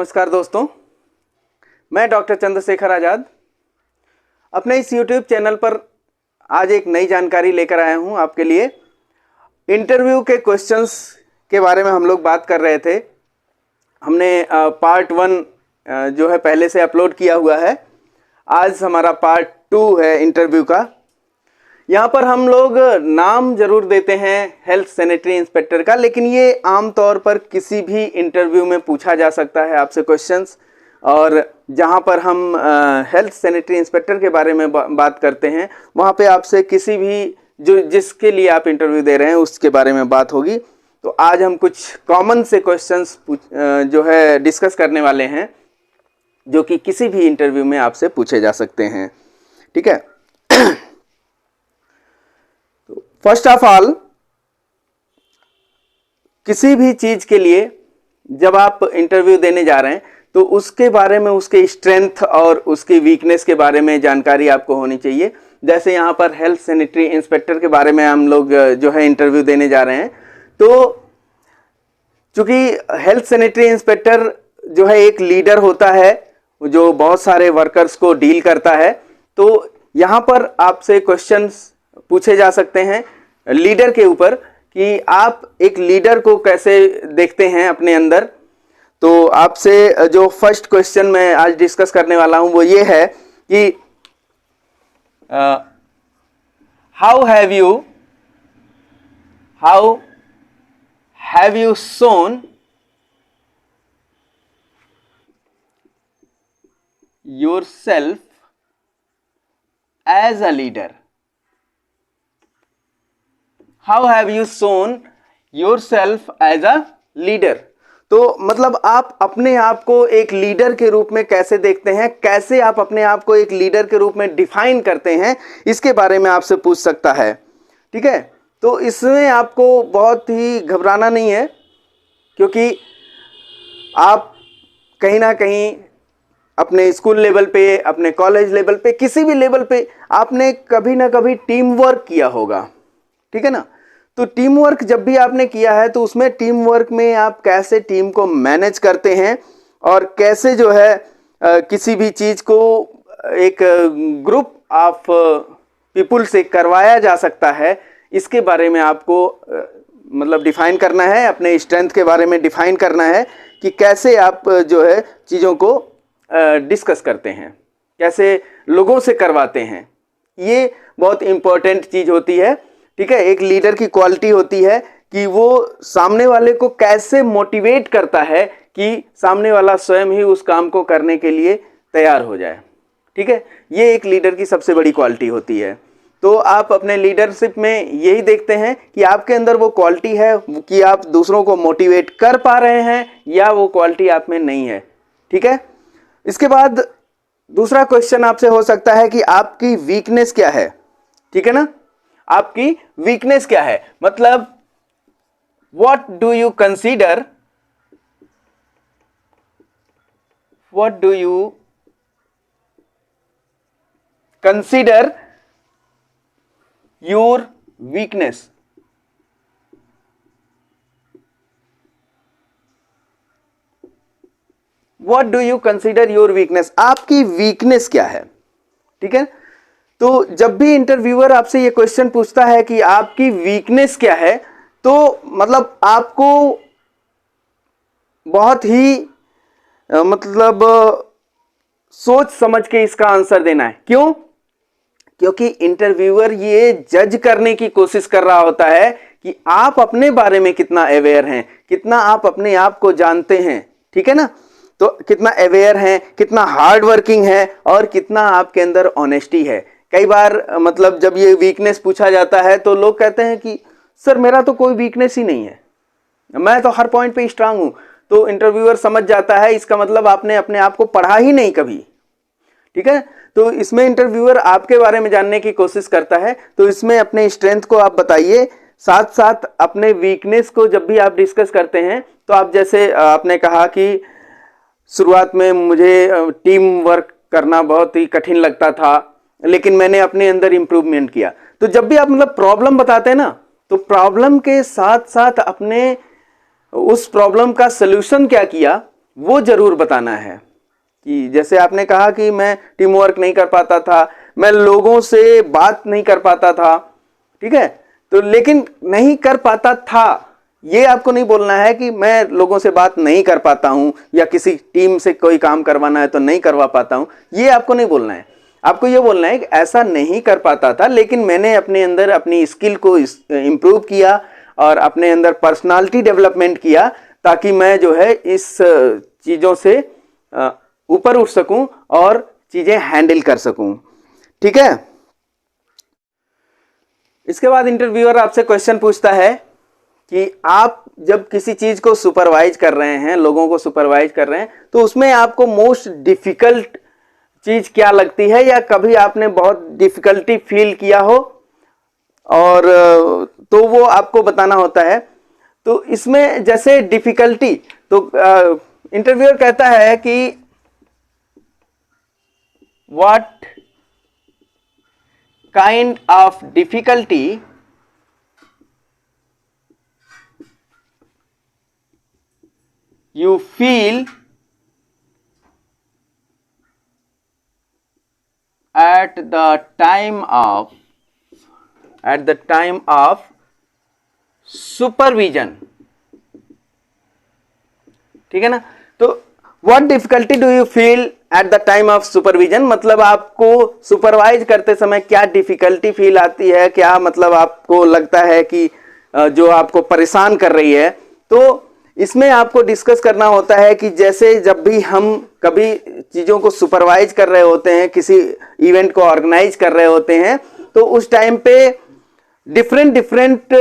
नमस्कार दोस्तों, मैं डॉक्टर चंद्रशेखर आज़ाद अपने इस YouTube चैनल पर आज एक नई जानकारी लेकर आया हूं आपके लिए। इंटरव्यू के क्वेश्चंस के बारे में हम लोग बात कर रहे थे। हमने पार्ट 1 जो है पहले से अपलोड किया हुआ है। आज हमारा पार्ट 2 है इंटरव्यू का। यहाँ पर हम लोग नाम जरूर देते हैं हेल्थ सैनिटरी इंस्पेक्टर का, लेकिन ये आमतौर पर किसी भी इंटरव्यू में पूछा जा सकता है आपसे क्वेश्चंस। और जहाँ पर हम हेल्थ सैनिटरी इंस्पेक्टर के बारे में बात करते हैं, वहाँ पे आपसे किसी भी जिसके लिए आप इंटरव्यू दे रहे हैं उसके बारे में बात होगी। तो आज हम कुछ कॉमन से क्वेश्चंस जो है डिस्कस करने वाले हैं, जो कि किसी भी इंटरव्यू में आपसे पूछे जा सकते हैं। ठीक है। फर्स्ट ऑफ ऑल, किसी भी चीज के लिए जब आप इंटरव्यू देने जा रहे हैं तो उसके बारे में, उसके स्ट्रेंथ और उसकी वीकनेस के बारे में जानकारी आपको होनी चाहिए। जैसे यहाँ पर हेल्थ सैनिटरी इंस्पेक्टर के बारे में हम लोग जो है इंटरव्यू देने जा रहे हैं, तो चूंकि हेल्थ सैनिटरी इंस्पेक्टर जो है एक लीडर होता है जो बहुत सारे वर्कर्स को डील करता है, तो यहाँ पर आपसे क्वेश्चंस पूछे जा सकते हैं लीडर के ऊपर कि आप एक लीडर को कैसे देखते हैं अपने अंदर। तो आपसे जो फर्स्ट क्वेश्चन मैं आज डिस्कस करने वाला हूं वो ये है कि how have you shown yourself as a leader. How have you shown yourself as a leader. तो मतलब आप अपने आप को एक लीडर के रूप में कैसे देखते हैं, कैसे आप अपने आप को एक लीडर के रूप में डिफाइन करते हैं, इसके बारे में आपसे पूछ सकता है। ठीक है। तो इसमें आपको बहुत ही घबराना नहीं है, क्योंकि आप कहीं ना कहीं अपने स्कूल लेवल पे, अपने कॉलेज लेवल पे, किसी भी लेवल पे आपने कभी ना कभी टीम वर्क किया होगा। ठीक है ना। तो टीम वर्क जब भी आपने किया है तो उसमें टीम वर्क में आप कैसे टीम को मैनेज करते हैं और कैसे जो है किसी भी चीज को एक ग्रुप ऑफ पीपुल से करवाया जा सकता है, इसके बारे में आपको मतलब डिफाइन करना है। अपने स्ट्रेंथ के बारे में डिफाइन करना है कि कैसे आप जो है चीज़ों को डिस्कस करते हैं, कैसे लोगों से करवाते हैं। ये बहुत इंपॉर्टेंट चीज़ होती है। ठीक है। एक लीडर की क्वालिटी होती है कि वो सामने वाले को कैसे मोटिवेट करता है कि सामने वाला स्वयं ही उस काम को करने के लिए तैयार हो जाए। ठीक है। ये एक लीडर की सबसे बड़ी क्वालिटी होती है। तो आप अपने लीडरशिप में यही देखते हैं कि आपके अंदर वो क्वालिटी है कि आप दूसरों को मोटिवेट कर पा रहे हैं, या वो क्वालिटी आप में नहीं है। ठीक है। इसके बाद दूसरा क्वेश्चन आपसे हो सकता है कि आपकी वीकनेस क्या है। ठीक है ना। आपकी वीकनेस क्या है, मतलब what do you consider your weakness। What do you consider your weakness? आपकी वीकनेस क्या है। ठीक है। तो जब भी इंटरव्यूअर आपसे ये क्वेश्चन पूछता है कि आपकी वीकनेस क्या है, तो मतलब आपको बहुत ही मतलब सोच समझ के इसका आंसर देना है। क्यों? क्योंकि इंटरव्यूअर ये जज करने की कोशिश कर रहा होता है कि आप अपने बारे में कितना अवेयर हैं, कितना आप अपने आप को जानते हैं। ठीक है ना। तो कितना अवेयर हैं, कितना हार्ड वर्किंग है और कितना आपके अंदर ऑनेस्टी है। कई बार मतलब जब ये वीकनेस पूछा जाता है तो लोग कहते हैं कि सर मेरा तो कोई वीकनेस ही नहीं है, मैं तो हर पॉइंट पे स्ट्रांग हूं। तो इंटरव्यूअर समझ जाता है इसका मतलब आपने अपने आप को पढ़ा ही नहीं कभी। ठीक है। तो इसमें इंटरव्यूअर आपके बारे में जानने की कोशिश करता है। तो इसमें अपने स्ट्रेंथ को आप बताइए, साथ साथ अपने वीकनेस को जब भी आप डिस्कस करते हैं तो आप, जैसे आपने कहा कि शुरुआत में मुझे टीम वर्क करना बहुत ही कठिन लगता था, लेकिन मैंने अपने अंदर इंप्रूवमेंट किया। तो जब भी आप मतलब प्रॉब्लम बताते हैं ना, तो प्रॉब्लम के साथ साथ अपने उस प्रॉब्लम का सलूशन क्या किया वो जरूर बताना है। कि जैसे आपने कहा कि मैं टीम वर्क नहीं कर पाता था, मैं लोगों से बात नहीं कर पाता था, ठीक है, तो लेकिन नहीं कर पाता था, ये आपको नहीं बोलना है कि मैं लोगों से बात नहीं कर पाता हूं या किसी टीम से कोई काम करवाना है तो नहीं करवा पाता हूं, ये आपको नहीं बोलना है। आपको ये बोलना है कि ऐसा नहीं कर पाता था, लेकिन मैंने अपने अंदर अपनी स्किल को इम्प्रूव किया और अपने अंदर पर्सनालिटी डेवलपमेंट किया, ताकि मैं जो है इस चीज़ों से ऊपर उठ सकूं और चीज़ें हैंडल कर सकूं। ठीक है। इसके बाद इंटरव्यूअर आपसे क्वेश्चन पूछता है कि आप जब किसी चीज़ को सुपरवाइज कर रहे हैं, लोगों को सुपरवाइज कर रहे हैं, तो उसमें आपको मोस्ट डिफ़िकल्ट चीज़ क्या लगती है, या कभी आपने बहुत डिफ़िकल्टी फील किया हो और तो वो आपको बताना होता है। तो इसमें जैसे डिफ़िकल्टी, तो इंटरव्यूअर कहता है कि what kind of difficulty you feel at the time of supervision। ठीक है ना। तो what difficulty do you feel at the time of supervision, मतलब आपको सुपरवाइज करते समय क्या डिफिकल्टी फील आती है, क्या मतलब आपको लगता है कि जो आपको परेशान कर रही है। तो इसमें आपको डिस्कस करना होता है कि जैसे जब भी हम कभी चीज़ों को सुपरवाइज कर रहे होते हैं, किसी इवेंट को ऑर्गेनाइज कर रहे होते हैं, तो उस टाइम पे डिफरेंट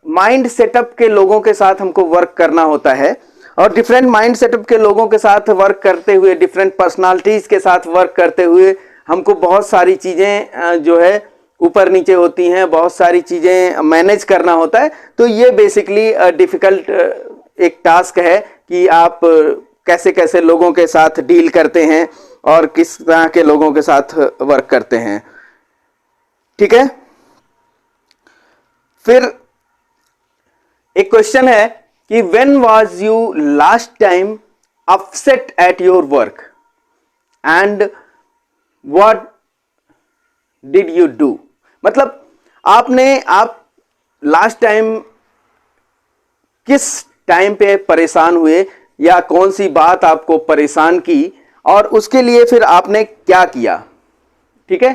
माइंड सेटअप के लोगों के साथ हमको वर्क करना होता है। और डिफरेंट माइंड सेटअप के लोगों के साथ वर्क करते हुए, डिफरेंट पर्सनालिटीज़ के साथ वर्क करते हुए हमको बहुत सारी चीज़ें जो है ऊपर नीचे होती हैं, बहुत सारी चीज़ें मैनेज करना होता है। तो ये बेसिकली डिफ़िकल्ट एक टास्क है कि आप कैसे कैसे लोगों के साथ डील करते हैं और किस तरह के लोगों के साथ वर्क करते हैं। ठीक है। फिर एक क्वेश्चन है कि when was you last time upset at your work and what did you do, मतलब आप लास्ट टाइम किस टाइम पे परेशान हुए, या कौन सी बात आपको परेशान की और उसके लिए फिर आपने क्या किया। ठीक है।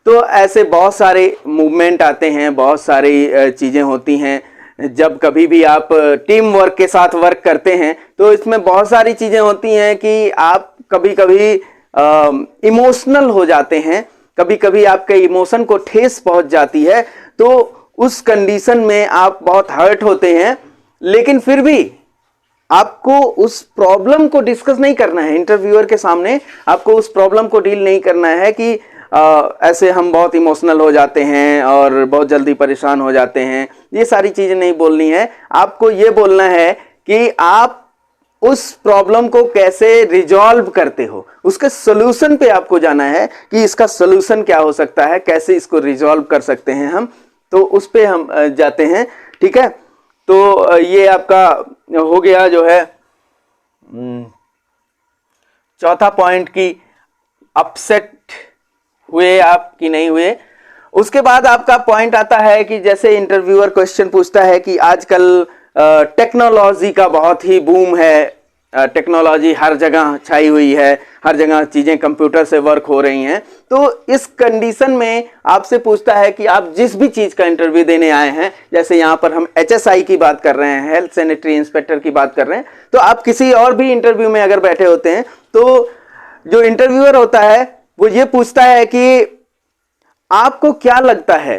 तो ऐसे बहुत सारे मूवमेंट आते हैं, बहुत सारी चीज़ें होती हैं। जब कभी भी आप टीम वर्क के साथ वर्क करते हैं तो इसमें बहुत सारी चीज़ें होती हैं कि आप कभी कभी इमोशनल हो जाते हैं, कभी कभी आपके इमोशन को ठेस पहुंच जाती है, तो उस कंडीशन में आप बहुत हर्ट होते हैं। लेकिन फिर भी आपको उस प्रॉब्लम को डिस्कस नहीं करना है इंटरव्यूअर के सामने, आपको उस प्रॉब्लम को डील नहीं करना है कि ऐसे हम बहुत इमोशनल हो जाते हैं और बहुत जल्दी परेशान हो जाते हैं, ये सारी चीज़ें नहीं बोलनी है। आपको ये बोलना है कि आप उस प्रॉब्लम को कैसे रिजॉल्व करते हो, उसके सोल्यूशन पे आपको जाना है कि इसका सोल्यूशन क्या हो सकता है, कैसे इसको रिजॉल्व कर सकते हैं हम, तो उस पे हम जाते हैं। ठीक है। तो ये आपका हो गया जो है चौथा पॉइंट की अपसेट हुए आप कि नहीं हुए। उसके बाद आपका पॉइंट आता है कि जैसे इंटरव्यूअर क्वेश्चन पूछता है कि आजकल टेक्नोलॉजी का बहुत ही बूम है, टेक्नोलॉजी हर जगह छाई हुई है, हर जगह चीज़ें कंप्यूटर से वर्क हो रही हैं। तो इस कंडीशन में आपसे पूछता है कि आप जिस भी चीज़ का इंटरव्यू देने आए हैं, जैसे यहाँ पर हम HSI की बात कर रहे हैं, हेल्थ सैनिटरी इंस्पेक्टर की बात कर रहे हैं, तो आप किसी और भी इंटरव्यू में अगर बैठे होते हैं तो जो इंटरव्यूअर होता है वो ये पूछता है कि आपको क्या लगता है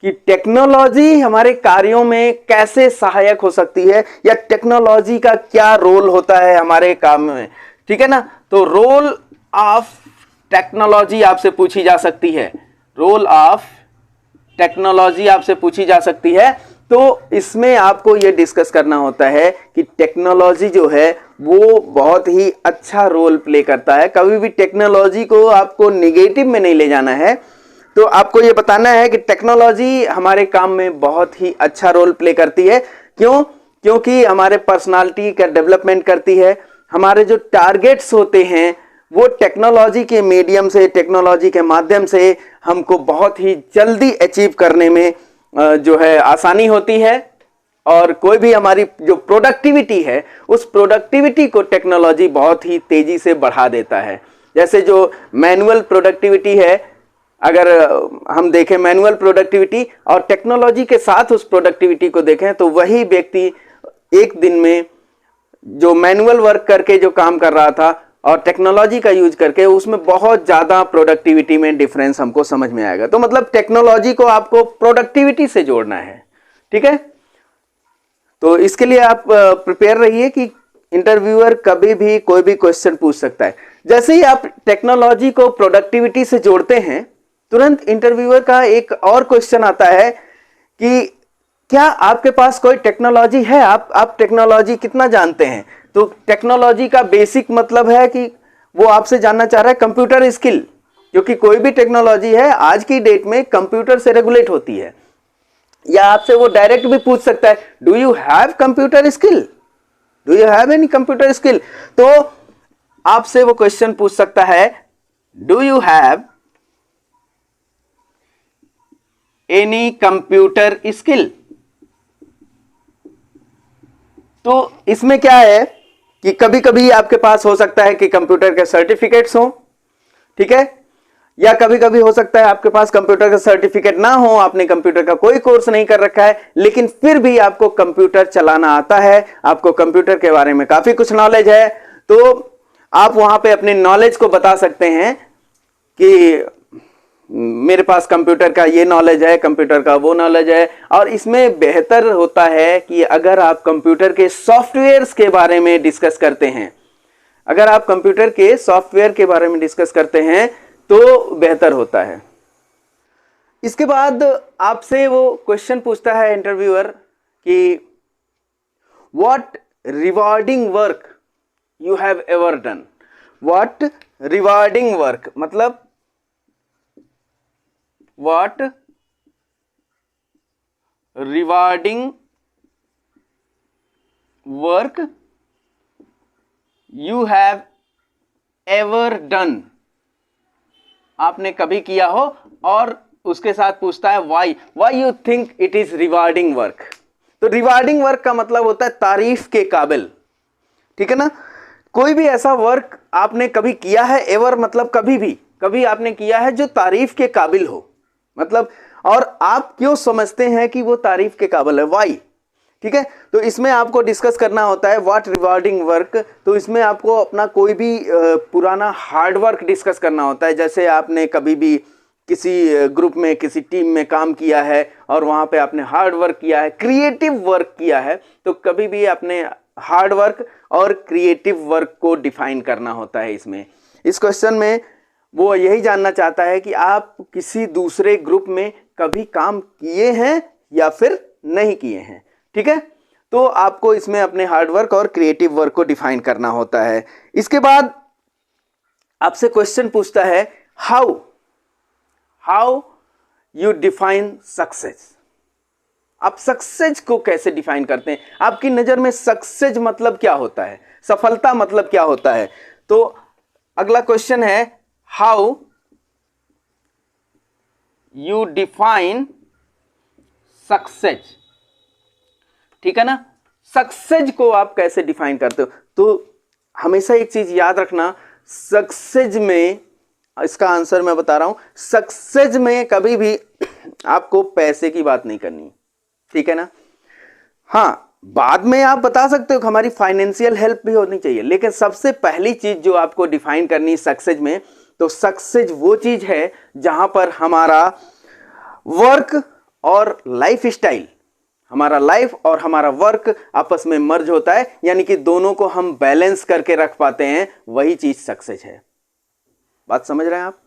कि टेक्नोलॉजी हमारे कार्यों में कैसे सहायक हो सकती है, या टेक्नोलॉजी का क्या रोल होता है हमारे काम में। ठीक है ना। तो रोल ऑफ टेक्नोलॉजी आपसे पूछी जा सकती है, रोल ऑफ टेक्नोलॉजी आपसे पूछी जा सकती है। तो इसमें आपको ये डिस्कस करना होता है कि टेक्नोलॉजी जो है वो बहुत ही अच्छा रोल प्ले करता है। कभी भी टेक्नोलॉजी को आपको नेगेटिव में नहीं ले जाना है, तो आपको ये बताना है कि टेक्नोलॉजी हमारे काम में बहुत ही अच्छा रोल प्ले करती है। क्यों? क्योंकि हमारे पर्सनालिटी का डेवलपमेंट करती है, हमारे जो टारगेट्स होते हैं वो टेक्नोलॉजी के मीडियम से, टेक्नोलॉजी के माध्यम से हमको बहुत ही जल्दी अचीव करने में जो है आसानी होती है। और कोई भी हमारी जो प्रोडक्टिविटी है उस प्रोडक्टिविटी को टेक्नोलॉजी बहुत ही तेजी से बढ़ा देता है। जैसे जो मैनुअल प्रोडक्टिविटी है, अगर हम देखें मैनुअल प्रोडक्टिविटी और टेक्नोलॉजी के साथ उस प्रोडक्टिविटी को देखें तो वही व्यक्ति एक दिन में जो मैनुअल वर्क करके जो काम कर रहा था और टेक्नोलॉजी का यूज करके, उसमें बहुत ज्यादा प्रोडक्टिविटी में डिफरेंस हमको समझ में आएगा। तो मतलब टेक्नोलॉजी को आपको प्रोडक्टिविटी से जोड़ना है, ठीक है। तो इसके लिए आप प्रिपेयर रहिए कि इंटरव्यूअर कभी भी कोई भी क्वेश्चन पूछ सकता है। जैसे ही आप टेक्नोलॉजी को प्रोडक्टिविटी से जोड़ते हैं, तुरंत इंटरव्यूअर का एक और क्वेश्चन आता है कि क्या आपके पास कोई टेक्नोलॉजी है, आप टेक्नोलॉजी कितना जानते हैं। तो टेक्नोलॉजी का बेसिक मतलब है कि वो आपसे जानना चाह रहा है कंप्यूटर स्किल, क्योंकि कोई भी टेक्नोलॉजी है आज की डेट में कंप्यूटर से रेगुलेट होती है। या आपसे वो डायरेक्ट भी पूछ सकता है, do you have computer skill, do you have any computer skill. तो आपसे वो क्वेश्चन पूछ सकता है, do you have any computer skill. तो इसमें क्या है कि कभी कभी आपके पास हो सकता है कि कंप्यूटर के सर्टिफिकेट्स हो, ठीक है, या कभी कभी हो सकता है आपके पास कंप्यूटर का सर्टिफिकेट ना हो, आपने कंप्यूटर का कोई कोर्स नहीं कर रखा है, लेकिन फिर भी आपको कंप्यूटर चलाना आता है, आपको कंप्यूटर के बारे में काफी कुछ नॉलेज है। तो आप वहां पे अपने नॉलेज को बता सकते हैं कि मेरे पास कंप्यूटर का ये नॉलेज है, कंप्यूटर का वो नॉलेज है। और इसमें बेहतर होता है कि अगर आप कंप्यूटर के सॉफ्टवेयर्स के बारे में डिस्कस करते हैं, अगर आप कंप्यूटर के सॉफ्टवेयर के बारे में डिस्कस करते हैं तो बेहतर होता है। इसके बाद आपसे वो क्वेश्चन पूछता है इंटरव्यूअर कि what rewarding work you have ever done. What rewarding work मतलब what rewarding work you have ever done, आपने कभी किया हो। और उसके साथ पूछता है why you think it is rewarding work. तो रिवार्डिंग वर्क का मतलब होता है तारीफ के काबिल, ठीक है ना। कोई भी ऐसा वर्क आपने कभी किया है, एवर मतलब कभी भी, कभी आपने किया है जो तारीफ के काबिल हो, मतलब, और आप क्यों समझते हैं कि वो तारीफ के काबिल है, वाई, ठीक है। तो इसमें आपको डिस्कस करना होता है व्हाट रिवार्डिंग वर्क। तो इसमें आपको अपना कोई भी पुराना हार्ड वर्क डिस्कस करना होता है। जैसे आपने कभी भी किसी ग्रुप में, किसी टीम में काम किया है और वहां पे आपने हार्ड वर्क किया है, क्रिएटिव वर्क किया है, तो कभी भी आपने हार्ड वर्क और क्रिएटिव वर्क को डिफाइन करना होता है। इसमें इस क्वेश्चन में वो यही जानना चाहता है कि आप किसी दूसरे ग्रुप में कभी काम किए हैं या फिर नहीं किए हैं, ठीक है। तो आपको इसमें अपने हार्ड वर्क और क्रिएटिव वर्क को डिफाइन करना होता है। इसके बाद आपसे क्वेश्चन पूछता है हाउ यू डिफाइन सक्सेस। आप सक्सेस को कैसे डिफाइन करते हैं, आपकी नजर में सक्सेस मतलब क्या होता है, सफलता मतलब क्या होता है। तो अगला क्वेश्चन है हाउ यू डिफाइन सक्सेस, ठीक है ना। सक्सेस को आप कैसे डिफाइन करते हो। तो हमेशा एक चीज याद रखना, सक्सेस में, इसका आंसर मैं बता रहा हूं, सक्सेस में कभी भी आपको पैसे की बात नहीं करनी, ठीक है ना। हाँ, बाद में आप बता सकते हो कि हमारी फाइनेंशियल हेल्प भी होनी चाहिए, लेकिन सबसे पहली चीज जो आपको डिफाइन करनी है सक्सेस में, तो सक्सेस वो चीज है जहां पर हमारा वर्क और लाइफ स्टाइल, हमारा लाइफ और हमारा वर्क आपस में मर्ज होता है, यानी कि दोनों को हम बैलेंस करके रख पाते हैं, वही चीज सक्सेस है। बात समझ रहे हैं आप।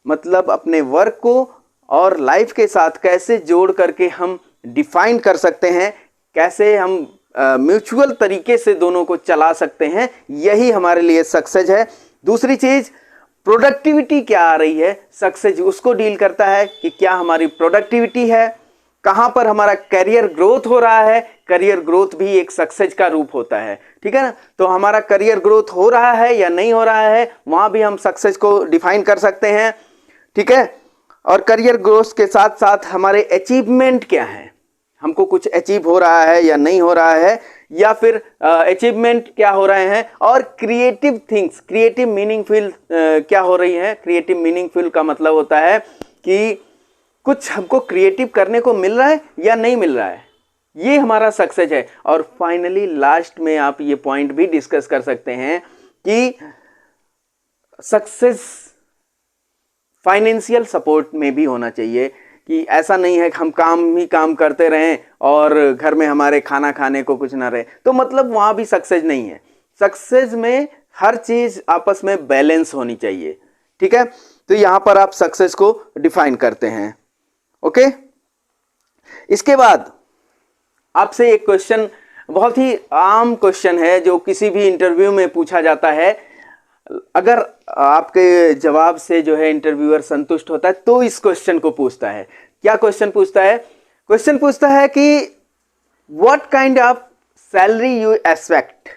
मतलब अपने वर्क को और लाइफ के साथ कैसे जोड़ करके हम डिफाइन कर सकते हैं, कैसे हम म्यूचुअल तरीके से दोनों को चला सकते हैं, यही हमारे लिए सक्सेस है। दूसरी चीज प्रोडक्टिविटी क्या आ रही है, सक्सेस उसको डील करता है कि क्या हमारी प्रोडक्टिविटी है, कहां पर हमारा करियर ग्रोथ हो रहा है, करियर ग्रोथ भी एक सक्सेस का रूप होता है, ठीक है ना। तो हमारा करियर ग्रोथ हो रहा है या नहीं हो रहा है, वहां भी हम सक्सेस को डिफाइन कर सकते हैं, ठीक है। और करियर ग्रोथ के साथ साथ हमारे अचीवमेंट क्या है, हमको कुछ अचीव हो रहा है या नहीं हो रहा है, या फिर अचीवमेंट क्या हो रहे हैं, और क्रिएटिव थिंग्स, क्रिएटिव मीनिंगफुल क्या हो रही है। क्रिएटिव मीनिंगफुल का मतलब होता है कि कुछ हमको क्रिएटिव करने को मिल रहा है या नहीं मिल रहा है, ये हमारा सक्सेस है। और फाइनली लास्ट में आप ये पॉइंट भी डिस्कस कर सकते हैं कि सक्सेस फाइनेंशियल सपोर्ट में भी होना चाहिए, कि ऐसा नहीं है कि हम काम ही काम करते रहें और घर में हमारे खाना खाने को कुछ ना रहे, तो मतलब वहां भी सक्सेस नहीं है। सक्सेस में हर चीज आपस में बैलेंस होनी चाहिए, ठीक है। तो यहां पर आप सक्सेस को डिफाइन करते हैं, ओके। इसके बाद आपसे एक क्वेश्चन, बहुत ही आम क्वेश्चन है जो किसी भी इंटरव्यू में पूछा जाता है। अगर आपके जवाब से जो है इंटरव्यूअर संतुष्ट होता है तो इस क्वेश्चन को पूछता है। क्या क्वेश्चन पूछता है? क्वेश्चन पूछता है कि what kind of salary you expect,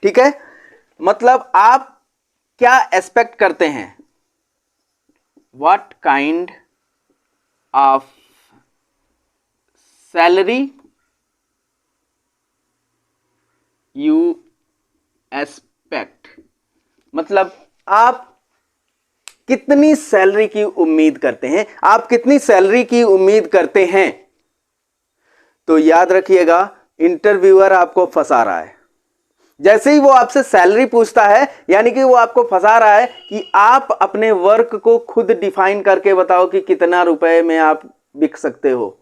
ठीक है। मतलब आप क्या एक्सपेक्ट करते हैं, what kind of salary you expect, मतलब आप कितनी सैलरी की उम्मीद करते हैं, आप कितनी सैलरी की उम्मीद करते हैं। तो याद रखिएगा, इंटरव्यूअर आपको फंसा रहा है। जैसे ही वो आपसे सैलरी पूछता है, यानी कि वो आपको फंसा रहा है कि आप अपने वर्क को खुद डिफाइन करके बताओ कि कितना रुपए में आप बिक सकते हो।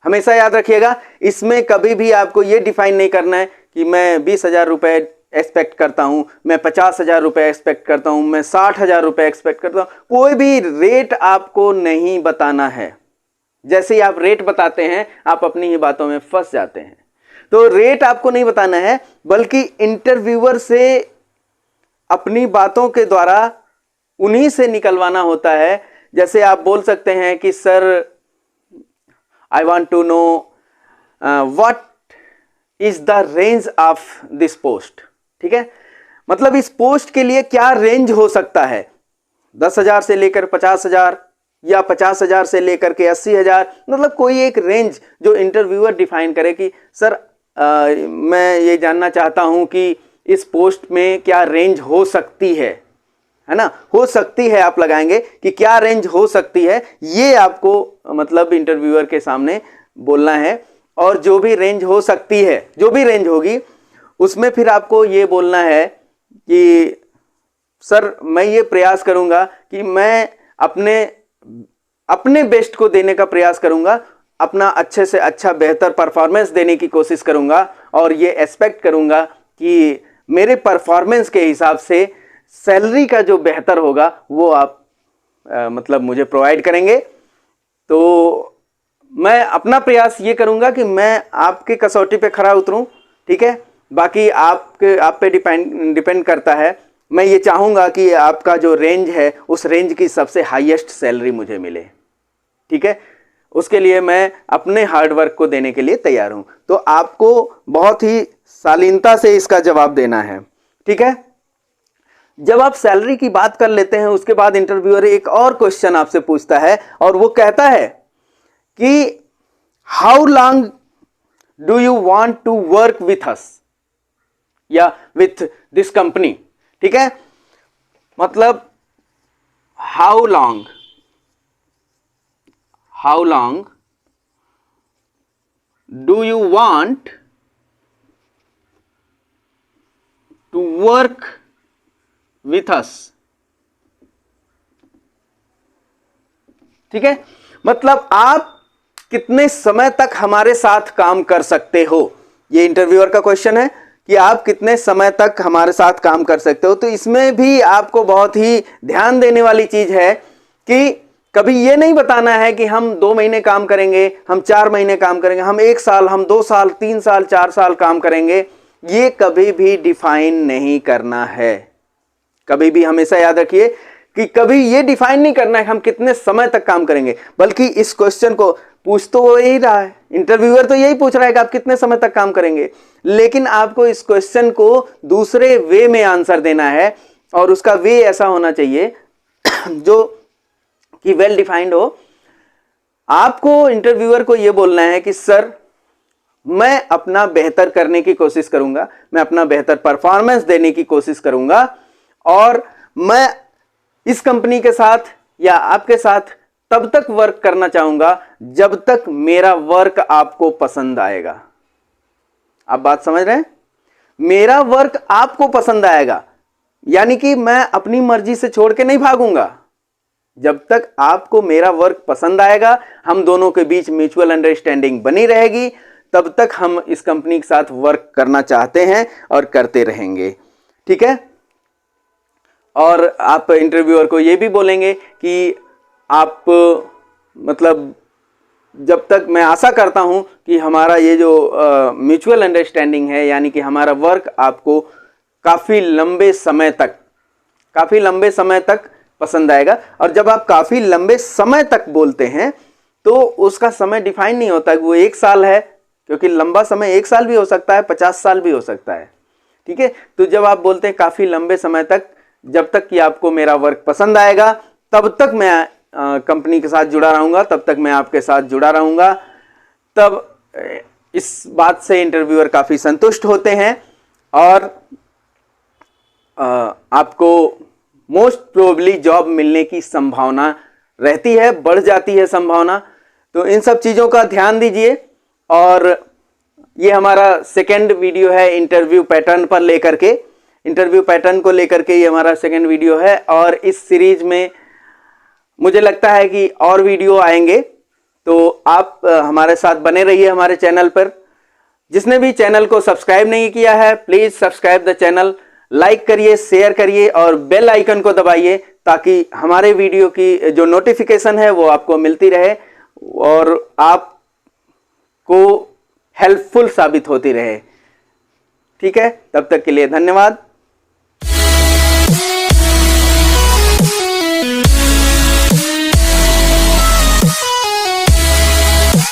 हमेशा याद रखिएगा, इसमें कभी भी आपको ये डिफाइन नहीं करना है कि मैं 20,000 रुपए एक्सपेक्ट करता हूं, मैं 50,000 रुपए एक्सपेक्ट करता हूं, मैं 60,000 रुपए एक्सपेक्ट करता हूं। कोई भी रेट आपको नहीं बताना है। जैसे ही आप रेट बताते हैं, आप अपनी ही बातों में फंस जाते हैं। तो रेट आपको नहीं बताना है, बल्कि इंटरव्यूअर से अपनी बातों के द्वारा उन्हीं से निकलवाना होता है। जैसे आप बोल सकते हैं कि sir, I want to know what is the range of this post, ठीक है। मतलब इस पोस्ट के लिए क्या रेंज हो सकता है, 10,000 से लेकर 50,000 या 50,000 से लेकर के 80,000, मतलब कोई एक रेंज जो इंटरव्यूअर डिफाइन करे कि सर मैं ये जानना चाहता हूं कि इस पोस्ट में क्या रेंज हो सकती है ना। हो सकती है आप लगाएंगे कि क्या रेंज हो सकती है, ये आपको मतलब इंटरव्यूअर के सामने बोलना है। और जो भी रेंज हो सकती है, जो भी रेंज होगी, उसमें फिर आपको ये बोलना है कि सर मैं ये प्रयास करूंगा कि मैं अपने बेस्ट को देने का प्रयास करूंगा, अपना अच्छे से अच्छा बेहतर परफॉर्मेंस देने की कोशिश करूंगा, और ये एक्सपेक्ट करूंगा कि मेरे परफॉर्मेंस के हिसाब से सैलरी का जो बेहतर होगा वो आप मतलब मुझे प्रोवाइड करेंगे। तो मैं अपना प्रयास ये करूंगा कि मैं आपके कसौटी पे खरा उतरूं, ठीक है। बाकी आप पे डिपेंड करता है। मैं ये चाहूंगा कि आपका जो रेंज है, उस रेंज की सबसे हाईएस्ट सैलरी मुझे मिले, ठीक है। उसके लिए मैं अपने हार्डवर्क को देने के लिए तैयार हूं। तो आपको बहुत ही शालीनता से इसका जवाब देना है, ठीक है। जब आप सैलरी की बात कर लेते हैं, उसके बाद इंटरव्यूअर एक और क्वेश्चन आपसे पूछता है, और वो कहता है कि how long do you want to work with us या विथ दिस कंपनी, ठीक है। मतलब how long do you want to work with us, ठीक है। मतलब आप कितने समय तक हमारे साथ काम कर सकते हो, ये इंटरव्यूअर का क्वेश्चन है कि आप कितने समय तक हमारे साथ काम कर सकते हो। तो इसमें भी आपको बहुत ही ध्यान देने वाली चीज है कि कभी ये नहीं बताना है कि हम 2 महीने काम करेंगे, हम 4 महीने काम करेंगे, हम 1 साल, हम 2 साल, 3 साल, 4 साल काम करेंगे। ये कभी भी डिफाइन नहीं करना है। कभी भी हमेशा याद रखिए कि कभी ये डिफाइन नहीं करना है हम कितने समय तक काम करेंगे, बल्कि इस क्वेश्चन को पूछ तो वो यही रहा है, इंटरव्यूअर तो यही पूछ रहा है कि आप कितने समय तक काम करेंगे, लेकिन आपको इस क्वेश्चन को दूसरे वे में आंसर देना है और उसका वे ऐसा होना चाहिए जो कि वेल डिफाइंड हो। आपको इंटरव्यूअर को यह बोलना है कि सर मैं अपना बेहतर करने की कोशिश करूंगा, मैं अपना बेहतर परफॉर्मेंस देने की कोशिश करूंगा और मैं इस कंपनी के साथ या आपके साथ तब तक वर्क करना चाहूंगा जब तक मेरा वर्क आपको पसंद आएगा। आप बात समझ रहे हैं? मेरा वर्क आपको पसंद आएगा, यानी कि मैं अपनी मर्जी से छोड़ के नहीं भागूंगा। जब तक आपको मेरा वर्क पसंद आएगा, हम दोनों के बीच म्यूचुअल अंडरस्टैंडिंग बनी रहेगी, तब तक हम इस कंपनी के साथ वर्क करना चाहते हैं और करते रहेंगे। ठीक है? और आप इंटरव्यूअर को यह भी बोलेंगे कि आप मतलब जब तक मैं आशा करता हूं कि हमारा ये जो म्यूचुअल अंडरस्टैंडिंग है, यानी कि हमारा वर्क आपको काफी लंबे समय तक पसंद आएगा। और जब आप काफी लंबे समय तक बोलते हैं तो उसका समय डिफाइन नहीं होता कि वो 1 साल है, क्योंकि लंबा समय 1 साल भी हो सकता है, 50 साल भी हो सकता है। ठीक है? तो जब आप बोलते हैं काफी लंबे समय तक, जब तक कि आपको मेरा वर्क पसंद आएगा तब तक मैं कंपनी के साथ जुड़ा रहूंगा, तब तक मैं आपके साथ जुड़ा रहूंगा, तब इस बात से इंटरव्यूअर काफी संतुष्ट होते हैं और आपको मोस्ट प्रोबेबली जॉब मिलने की संभावना रहती है, बढ़ जाती है संभावना। तो इन सब चीजों का ध्यान दीजिए। और ये हमारा सेकेंड वीडियो है इंटरव्यू पैटर्न पर लेकर के, इंटरव्यू पैटर्न को लेकर के ये हमारा सेकेंड वीडियो है। और इस सीरीज में मुझे लगता है कि और वीडियो आएंगे, तो आप हमारे साथ बने रहिए हमारे चैनल पर। जिसने भी चैनल को सब्सक्राइब नहीं किया है, please subscribe the channel, like करिए, शेयर करिए और बेल आइकन को दबाइए, ताकि हमारे वीडियो की जो नोटिफिकेशन है वो आपको मिलती रहे और आपको हेल्पफुल साबित होती रहे। ठीक है? तब तक के लिए धन्यवाद।